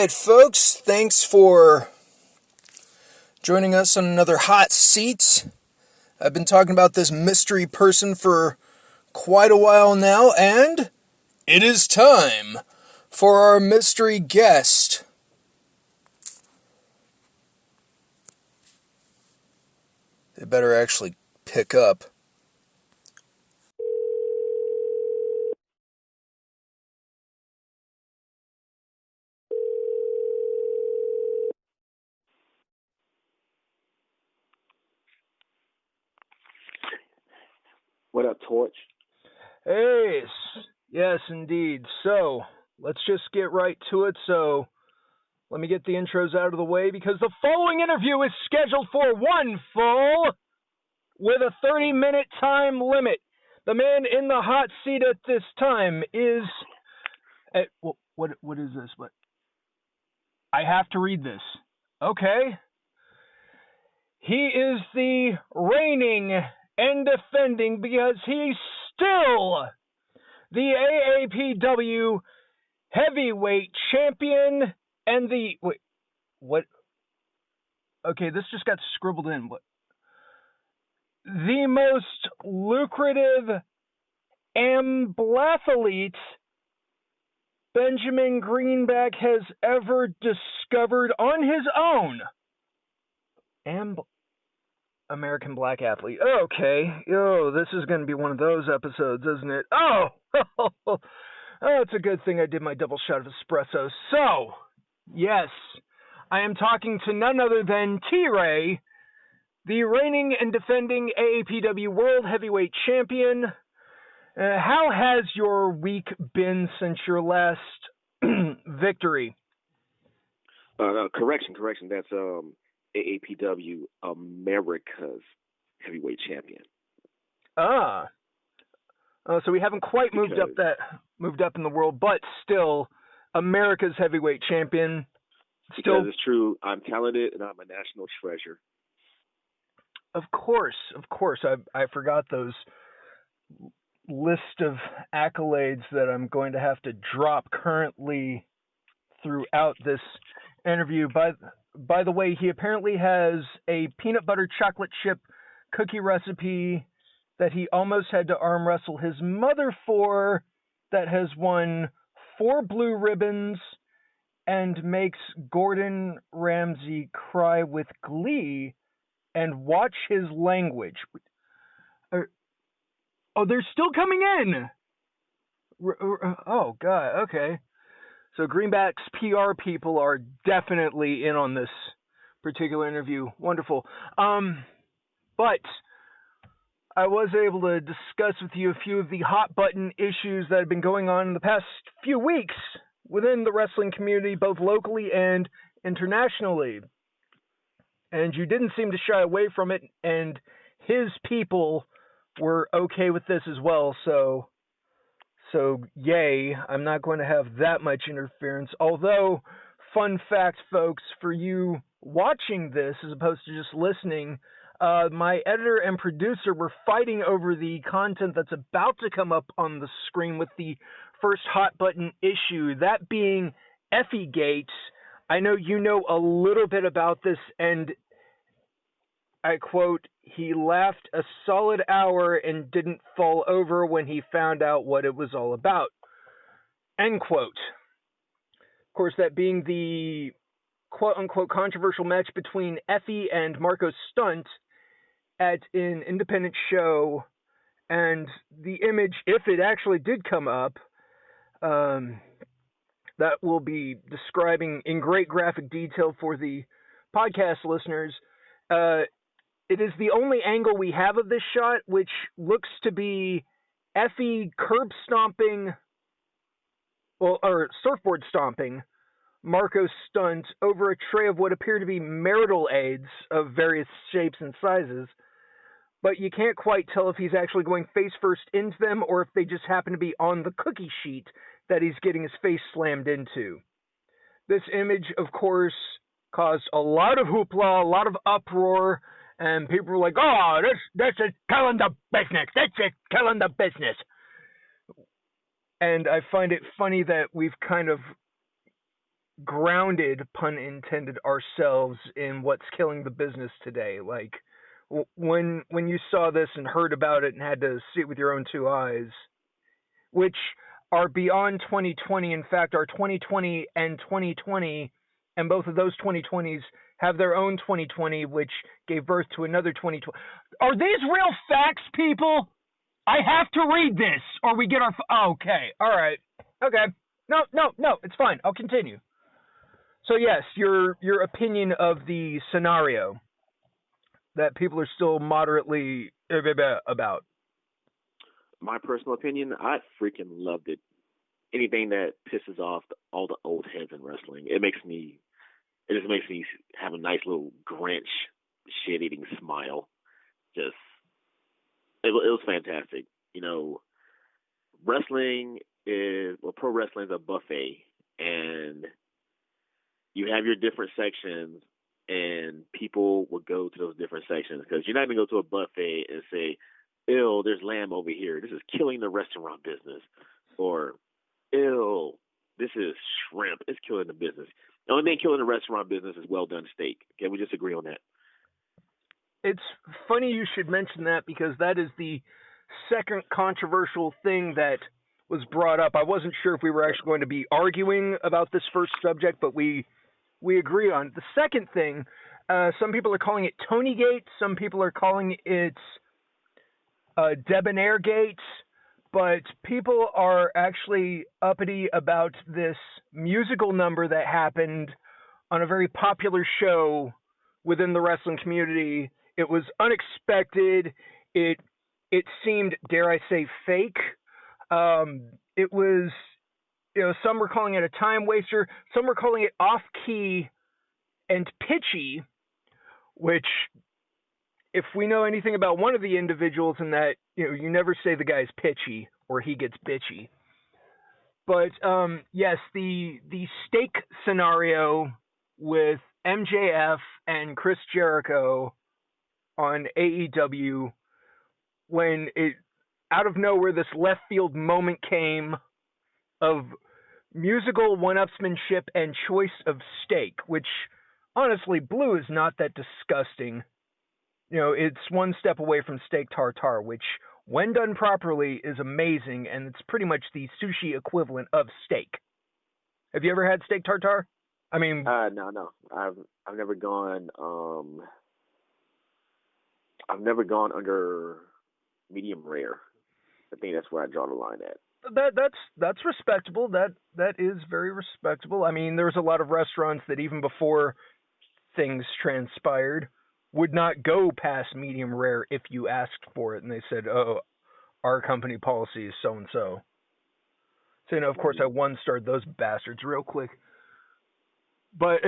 right, folks. Thanks for joining us on another Hot Seat. I've been talking about this mystery person for quite a while now, and it is time for our mystery guest. They better actually pick up. What up, Torch? Hey, yes, indeed. So, let's just get right to it. So, let me get the intros out of the way because the following interview is scheduled for one full with a 30-minute time limit. The man in the hot seat at this time is... What is this? What? I have to read this. Okay. He is the reigning and defending, because he's still the AAPW heavyweight champion and the... Wait, what? Okay, this just got scribbled in. What? The most lucrative amblathlete Benjamin Greenback has ever discovered on his own. American Black Athlete. Okay. This is going to be one of those episodes, isn't it? Oh, it's a good thing I did my double shot of espresso. So, yes, I am talking to none other than T-Ray, the reigning and defending AAPW World Heavyweight Champion. How has your week been since your last victory? Correction. That's AAPW America's heavyweight champion. So we haven't quite moved up in the world, but still America's heavyweight champion. Because it's true, I'm talented and I'm a national treasure. Of course. I forgot those list of accolades that I'm going to have to drop currently throughout this interview. By the way, he apparently has a peanut butter chocolate chip cookie recipe that he almost had to arm wrestle his mother for, that has won 4 blue ribbons and makes Gordon Ramsay cry with glee and watch his language. They're still coming in! Oh, God, okay. So Greenback's PR people are definitely in on this particular interview. Wonderful. But I was able to discuss with you a few of the hot button issues that have been going on in the past few weeks within the wrestling community, both locally and internationally. And you didn't seem to shy away from it, and his people were okay with this as well, so yay, I'm not going to have that much interference. Although, fun fact, folks, for you watching this as opposed to just listening, my editor and producer were fighting over the content that's about to come up on the screen with the first hot button issue, that being Effie Gates. I know you know a little bit about this, and I quote, "He laughed a solid hour and didn't fall over when he found out what it was all about." End quote. Of course, that being the quote-unquote controversial match between Effie and Marco Stunt at an independent show, and the image, if it actually did come up, that will be describing in great graphic detail for the podcast listeners. It is the only angle we have of this shot, which looks to be Effie curb stomping, or surfboard stomping, Marco Stunt over a tray of what appear to be marital aids of various shapes and sizes. But you can't quite tell if he's actually going face first into them or if they just happen to be on the cookie sheet that he's getting his face slammed into. This image, of course, caused a lot of hoopla, a lot of uproar, and people were like, "Oh, this is killing the business. This is killing the business." And I find it funny that we've kind of grounded, pun intended, ourselves in what's killing the business today. Like when you saw this and heard about it and had to see it with your own two eyes, which are beyond 2020. In fact, are 2020 and 2020, and both of those 2020s have their own 2020, which gave birth to another 2020. Are these real facts, people? I have to read this, or we get our. Okay, all right, okay. No, it's fine. I'll continue. So yes, your opinion of the scenario that people are still moderately about. My personal opinion, I freaking loved it. Anything that pisses off all the old heads in wrestling, it just makes me have a nice little Grinch shit-eating smile. Just, it was fantastic. You know, pro wrestling is a buffet, and you have your different sections, and people will go to those different sections because you're not going to go to a buffet and say, ew, there's lamb over here. This is killing the restaurant business. Or, ew, this is shrimp. It's killing the business. The only thing killing the restaurant business is well-done steak. Can we just agree on that? It's funny you should mention that because that is the second controversial thing that was brought up. I wasn't sure if we were actually going to be arguing about this first subject, but we agree on it. The second thing, some people are calling it Tonygate. Some people are calling it Debonair Gate. But people are actually uppity about this musical number that happened on a very popular show within the wrestling community. It was unexpected. It seemed, dare I say, fake. It was, some were calling it a time waster. Some were calling it off-key and pitchy, which, if we know anything about one of the individuals in that, you never say the guy's pitchy or he gets bitchy. But yes, the steak scenario with MJF and Chris Jericho on AEW, when it out of nowhere this left field moment came of musical one-upsmanship and choice of steak, which honestly, blue is not that disgusting. It's one step away from steak tartare, which, when done properly, is amazing, and it's pretty much the sushi equivalent of steak. Have you ever had steak tartare? I mean, no. I've never gone. I've never gone under medium rare. I think that's where I draw the line at. That's respectable. That is very respectable. I mean, there's a lot of restaurants that even before things transpired would not go past medium rare if you asked for it, and they said, "Oh, our company policy is so and so." So of course, I one-starred those bastards real quick. But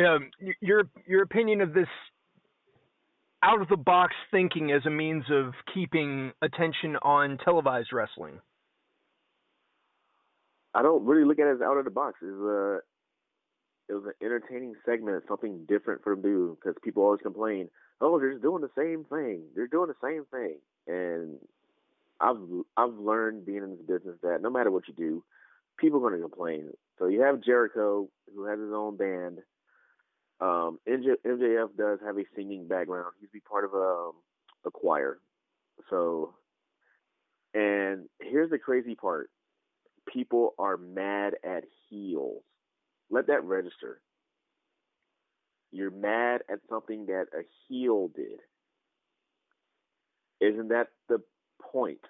your opinion of this out-of-the-box thinking as a means of keeping attention on televised wrestling? I don't really look at it as out of the box. It was an entertaining segment, something different for them to do, because people always complain, oh, they're just doing the same thing. They're doing the same thing. And I've learned being in this business that no matter what you do, people are going to complain. So you have Jericho, who has his own band. MJF does have a singing background. He's be part of a choir. So, and here's the crazy part. People are mad at heels. Let that register. You're mad at something that a heel did. Isn't that the point?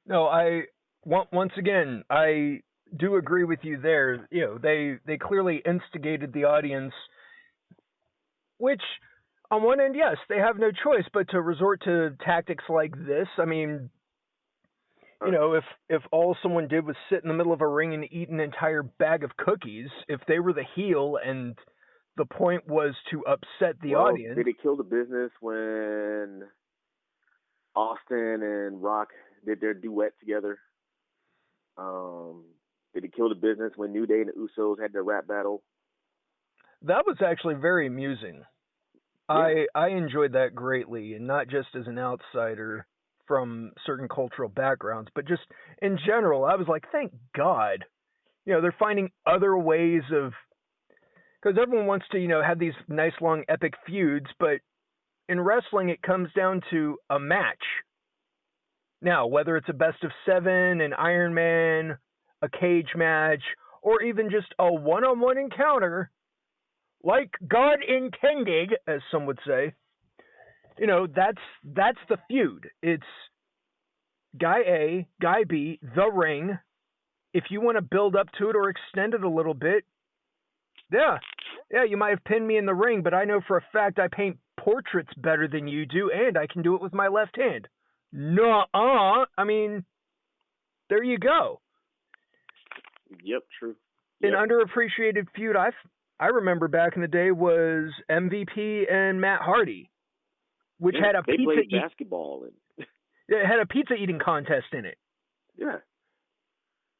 No, once again, I do agree with you there. They clearly instigated the audience, which on one end, yes, they have no choice but to resort to tactics like this. I mean, if all someone did was sit in the middle of a ring and eat an entire bag of cookies, if they were the heel and the point was to upset the audience. Did it kill the business when Austin and Rock did their duet together? Did it kill the business when New Day and the Usos had their rap battle? That was actually very amusing. Yeah. I enjoyed that greatly, and not just as an outsider from certain cultural backgrounds, but just in general. I was like, thank God. They're finding other ways of Because everyone wants to, have these nice long epic feuds, but in wrestling, it comes down to a match. Now, whether it's a best of 7, an Iron Man, a cage match, or even just a one-on-one encounter, like God intended, as some would say, that's the feud. It's guy A, guy B, the ring. If you want to build up to it or extend it a little bit, yeah, you might have pinned me in the ring, but I know for a fact I paint portraits better than you do, and I can do it with my left hand. Nuh-uh. I mean, there you go. Yep, true. Yep. An underappreciated feud I remember back in the day was MVP and Matt Hardy, which had a pizza basketball and it had a pizza eating contest in it. Yeah.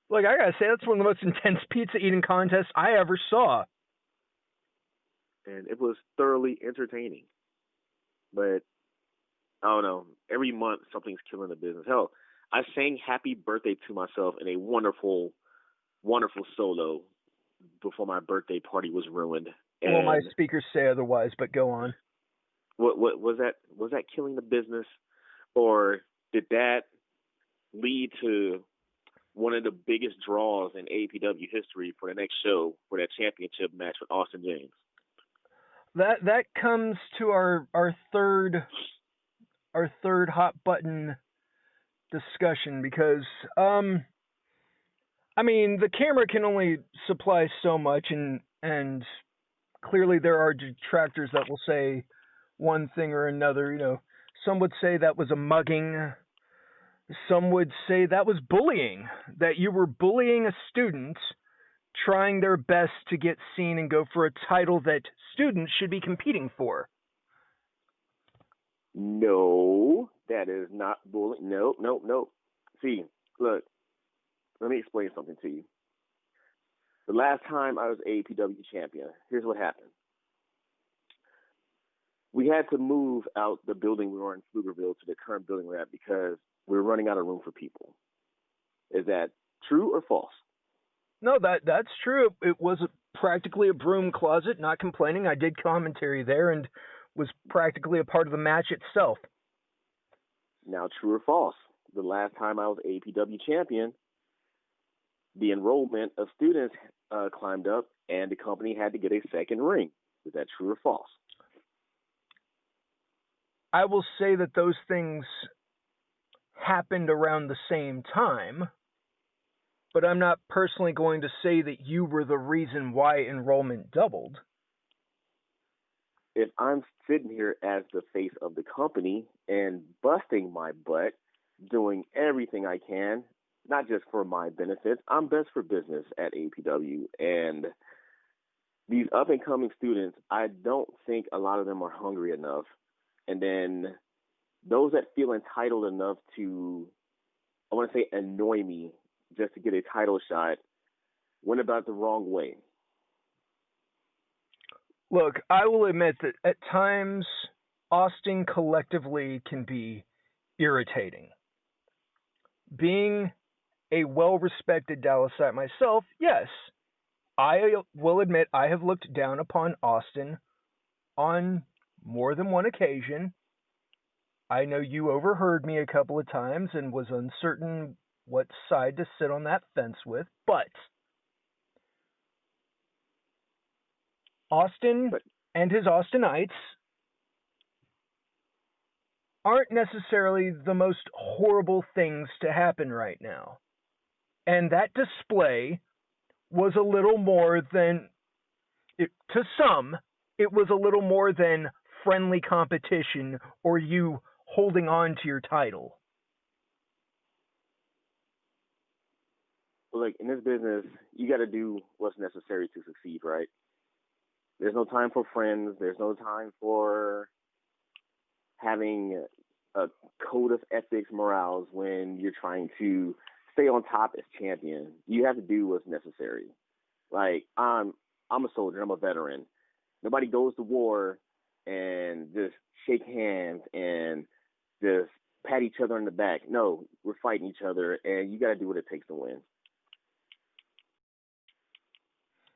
Like, I gotta say, that's one of the most intense pizza eating contests I ever saw. And it was thoroughly entertaining. But I don't know. Every month something's killing the business. Hell, I sang "Happy Birthday" to myself in a wonderful, wonderful solo before my birthday party was ruined. And well, my speakers say otherwise, but go on. What was that? Was that killing the business, or did that lead to one of the biggest draws in AEW history for the next show for that championship match with Austin James? That comes to our third hot button discussion, because I mean, the camera can only supply so much, and clearly there are detractors that will say one thing or another. Some would say that was a mugging. Some would say that was bullying, that you were bullying a student trying their best to get seen and go for a title that students should be competing for. No, that is not bullying. Nope. See, look, let me explain something to you. The last time I was AEW champion, here's what happened. We had to move out the building we were in Pflugerville to the current building we're at because we were running out of room for people. Is that true or false? No, that's true. It was practically a broom closet, not complaining. I did commentary there and was practically a part of the match itself. Now, true or false? The last time I was APW champion, the enrollment of students climbed up and the company had to get a second ring. Is that true or false? I will say that those things happened around the same time, but I'm not personally going to say that you were the reason why enrollment doubled. If I'm sitting here as the face of the company and busting my butt, doing everything I can, not just for my benefits, I'm best for business at APW. And these up-and-coming students, I don't think a lot of them are hungry enough. And then those that feel entitled enough to, I want to say, annoy me just to get a title shot, went about the wrong way. Look, I will admit that at times, Austin collectively can be irritating. Being a well-respected Dallasite myself, yes, I will admit I have looked down upon Austin on more than one occasion. I know you overheard me a couple of times and was uncertain what side to sit on that fence with, but Austin and his Austinites aren't necessarily the most horrible things to happen right now. And that display was a little more than, to some, it was a little more than friendly competition or you holding on to your title. Well, like, in this business, you got to do what's necessary to succeed, right? There's no time for friends. There's no time for having a code of ethics, morals when you're trying to stay on top as champion. You have to do what's necessary. Like, I'm a soldier. I'm a veteran. Nobody goes to war and just shake hands and just pat each other on the back. No, we're fighting each other, and you got to do what it takes to win.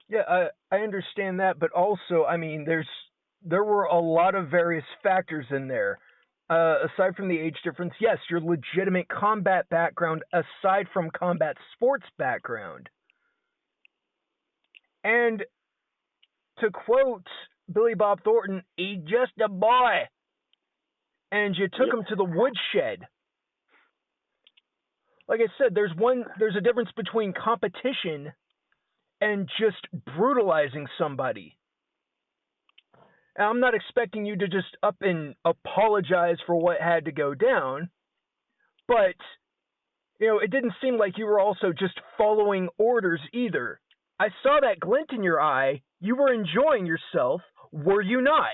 Yeah, I understand that, but also, I mean, there were a lot of various factors in there. Aside from the age difference, yes, your legitimate combat background, aside from combat sports background. And to quote Billy Bob Thornton, he's just a boy. And you took him to the woodshed. Like I said, there's a difference between competition and just brutalizing somebody. And I'm not expecting you to just up and apologize for what had to go down, but it didn't seem like you were also just following orders either. I saw that glint in your eye. You were enjoying yourself, were you not?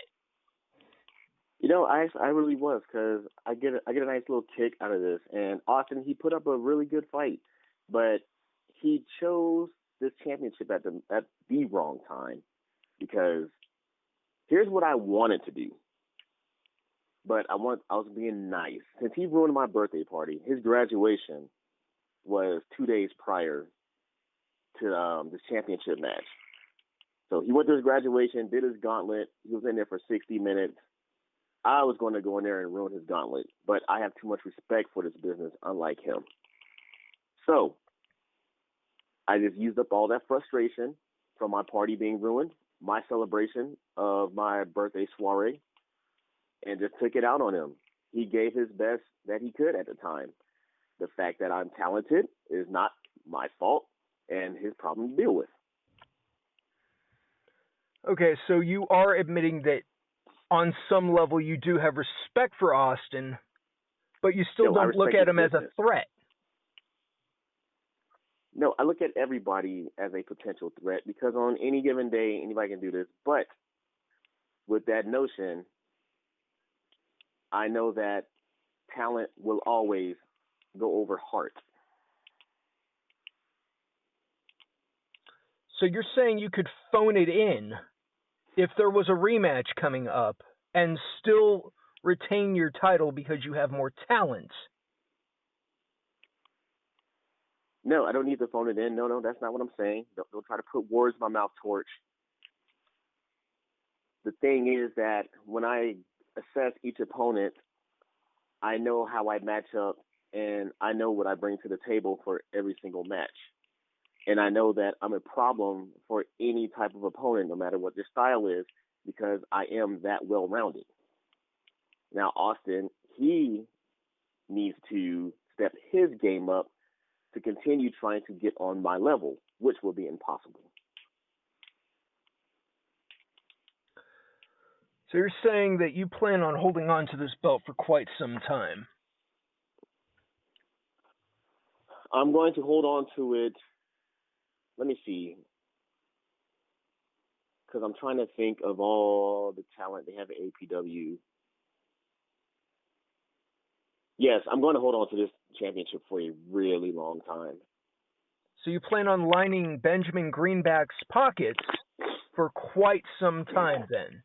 I really was, because I get a nice little kick out of this. And Austin, he put up a really good fight, but he chose this championship at the wrong time, because here's what I wanted to do, but I was being nice. Since he ruined my birthday party, his graduation was 2 days prior to this championship match. So he went to his graduation, did his gauntlet. He was in there for 60 minutes. I was going to go in there and ruin his gauntlet, but I have too much respect for this business, unlike him. So I just used up all that frustration from my party being ruined, my celebration of my birthday soiree, and just took it out on him. He gave his best that he could at the time. The fact that I'm talented is not my fault and his problem to deal with. Okay, so you are admitting that on some level you do have respect for Austin, but you still don't look at him as a threat. No, I look at everybody as a potential threat, because on any given day, anybody can do this. But with that notion, I know that talent will always go over heart. So you're saying you could phone it in if there was a rematch coming up and still retain your title because you have more talent? No, I don't need to phone it in. No, that's not what I'm saying. Don't try to put words in my mouth, Torch. The thing is that when I assess each opponent, I know how I match up, and I know what I bring to the table for every single match. And I know that I'm a problem for any type of opponent, no matter what their style is, because I am that well-rounded. Now, Austin, he needs to step his game up to continue trying to get on my level, which will be impossible. So you're saying that you plan on holding on to this belt for quite some time? I'm going to hold on to it. Let me see. Because I'm trying to think of all the talent they have at APW. Yes, I'm going to hold on to this championship for a really long time. So you plan on lining Benjamin Greenback's pockets for quite some time then?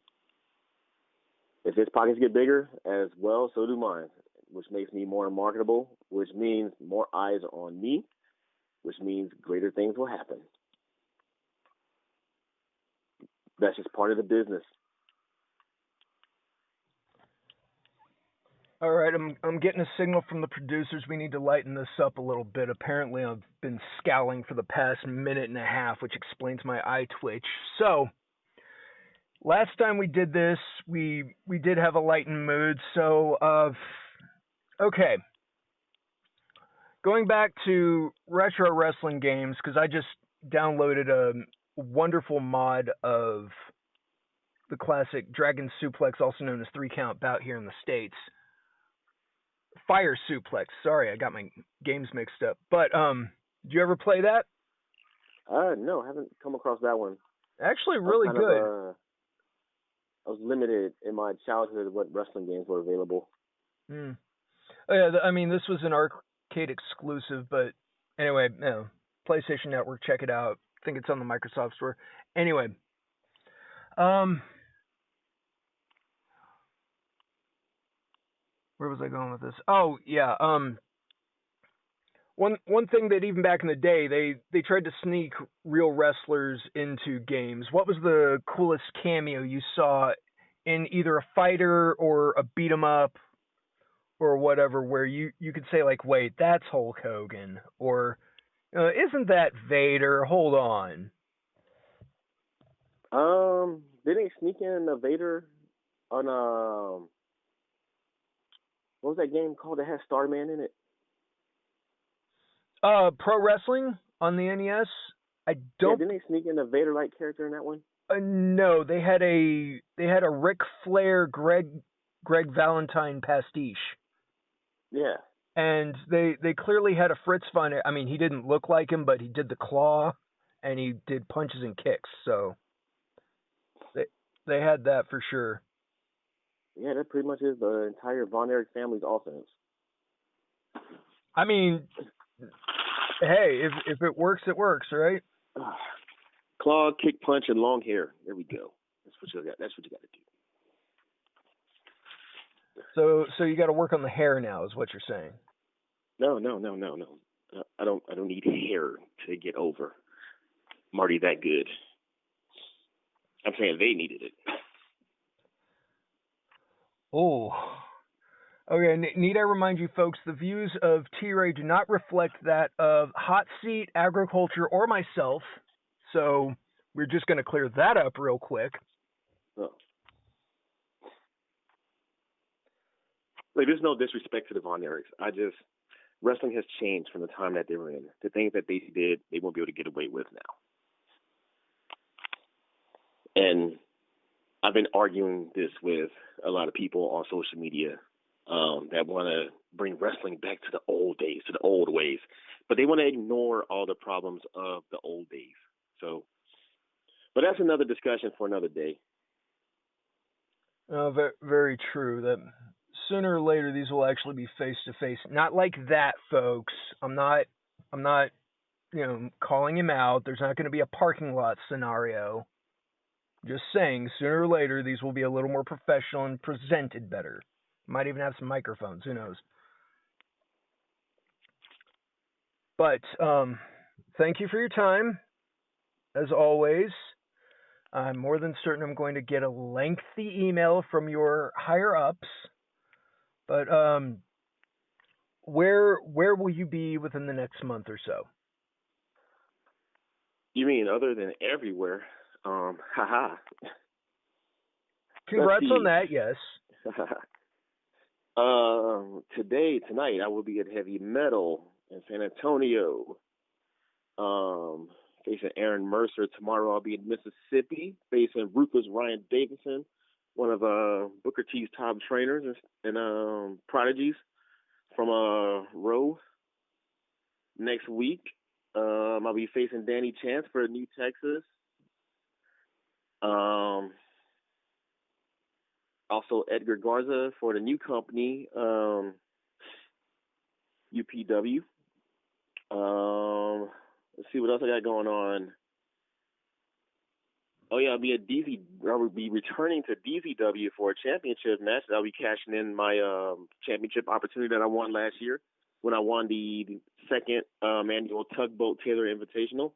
If his pockets get bigger as well, so do mine, which makes me more marketable, which means more eyes are on me, which means greater things will happen. That's just part of the business. All right, I'm getting a signal from the producers. We need to lighten this up a little bit. Apparently, I've been scowling for the past minute and a half, which explains my eye twitch. So, last time we did this, we did have a lightened mood. So, okay. Going back to retro wrestling games, because I just downloaded a wonderful mod of the classic Dragon Suplex, also known as 3-count bout here in the States. Fire Suplex. Sorry, I got my games mixed up. But did you ever play that? No, I haven't come across that one. Actually, really good. I was limited in my childhood of what wrestling games were available. Oh, yeah, I mean, this was an arcade exclusive, but anyway, PlayStation Network, check it out. I think it's on the Microsoft Store. Anyway, where was I going with this? Oh, yeah. one thing that even back in the day they tried to sneak real wrestlers into games. What was the coolest cameo you saw in either a fighter or a beat 'em up or whatever, where you could say like, wait, that's Hulk Hogan, or isn't that Vader? Hold on. Didn't they sneak in a Vader on what was that game called that had Starman in it? Pro wrestling on the NES. I don't. Yeah, didn't they sneak in a Vader-like character in that one? No, they had a Ric Flair Greg Valentine pastiche. Yeah. And they clearly had a Fritz Von. I mean, he didn't look like him, but he did the claw, and he did punches and kicks. So they had that for sure. Yeah, that pretty much is the entire Von Erich family's offense. I mean, hey, if it works, it works, right? Claw, kick, punch, and long hair. There we go. That's what you got. That's what you got to do. So you got to work on the hair now, is what you're saying? No. I don't need hair to get over Marty that good. I'm saying they needed it. Oh. Okay, need I remind you folks, the views of T-Ray do not reflect that of Hot Seat, Agriculture, or myself. So we're just going to clear that up real quick. Oh. Like, there's no disrespect to the Von Erichs. Wrestling has changed from the time that they were in. The things that they did, they won't be able to get away with now. And I've been arguing this with a lot of people on social media that want to bring wrestling back to the old days, to the old ways. But they want to ignore all the problems of the old days. So, but that's another discussion for another day. Very, very true. That sooner or later these will actually be face to face. Not like that, folks. I'm not, calling him out. There's not going to be a parking lot scenario. Just saying, sooner or later these will be a little more professional and presented better. Might even have some microphones. Who knows? But thank you for your time, as always. I'm more than certain I'm going to get a lengthy email from your higher ups. But where will you be within the next month or so? You mean other than everywhere? Haha. Congrats on that, yes. Tonight, I will be at Heavy Metal in San Antonio. Facing Aaron Mercer. Tomorrow I'll be in Mississippi facing Ruthless Ryan Davidson, one of Booker T's top trainers and prodigies from Row. Next week, I'll be facing Danny Chance for New Texas. Also Edgar Garza for the new company, UPW. Let's see what else I got going on. Oh yeah, I'll be returning to DZW for a championship match. I'll be cashing in my championship opportunity that I won last year when I won the second annual Tugboat Taylor Invitational.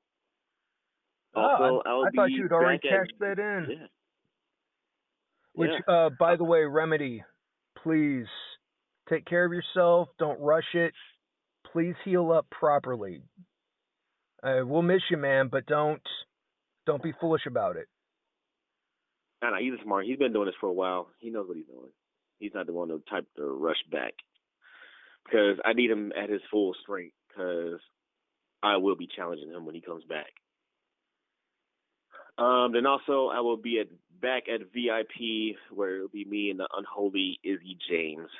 Also, I thought you'd already cashed that in. Yeah. Which, by the way, Remedy, please take care of yourself. Don't rush it. Please heal up properly. We'll miss you, man, but don't be foolish about it. No, he's smart. He's been doing this for a while. He knows what he's doing. He's not the one to type to rush back. Because I need him at his full strength, because I will be challenging him when he comes back. Then also I will be back at VIP, where it'll be me and the unholy Izzy James,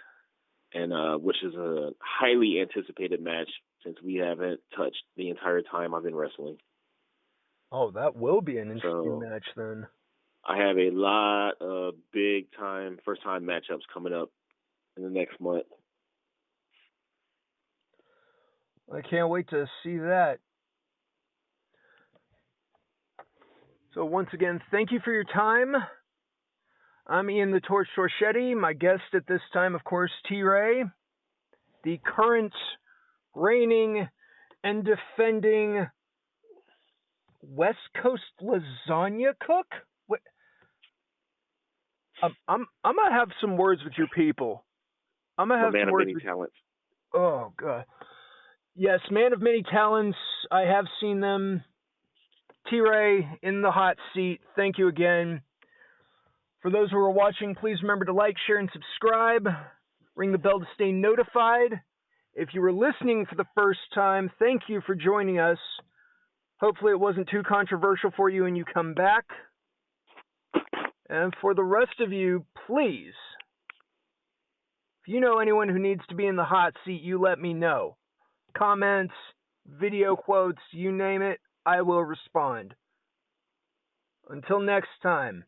and which is a highly anticipated match since we haven't touched the entire time I've been wrestling. Oh, that will be an interesting match then. I have a lot of big time, first time matchups coming up in the next month. I can't wait to see that. So once again, thank you for your time. I'm Ian the Torch Torchetti. My guest at this time, of course, T-Ray, the current reigning and defending West Coast lasagna cook. What? I'm gonna have some words with your people. I'm gonna have man some of words many with. talents. Oh God. Yes, man of many talents. I have seen them. T-Ray in the hot seat. Thank you again. For those who are watching, please remember to like, share, and subscribe. Ring the bell to stay notified. If you were listening for the first time, thank you for joining us. Hopefully it wasn't too controversial for you and you come back. And for the rest of you, please, if you know anyone who needs to be in the hot seat, you let me know. Comments, video quotes, you name it, I will respond. Until next time.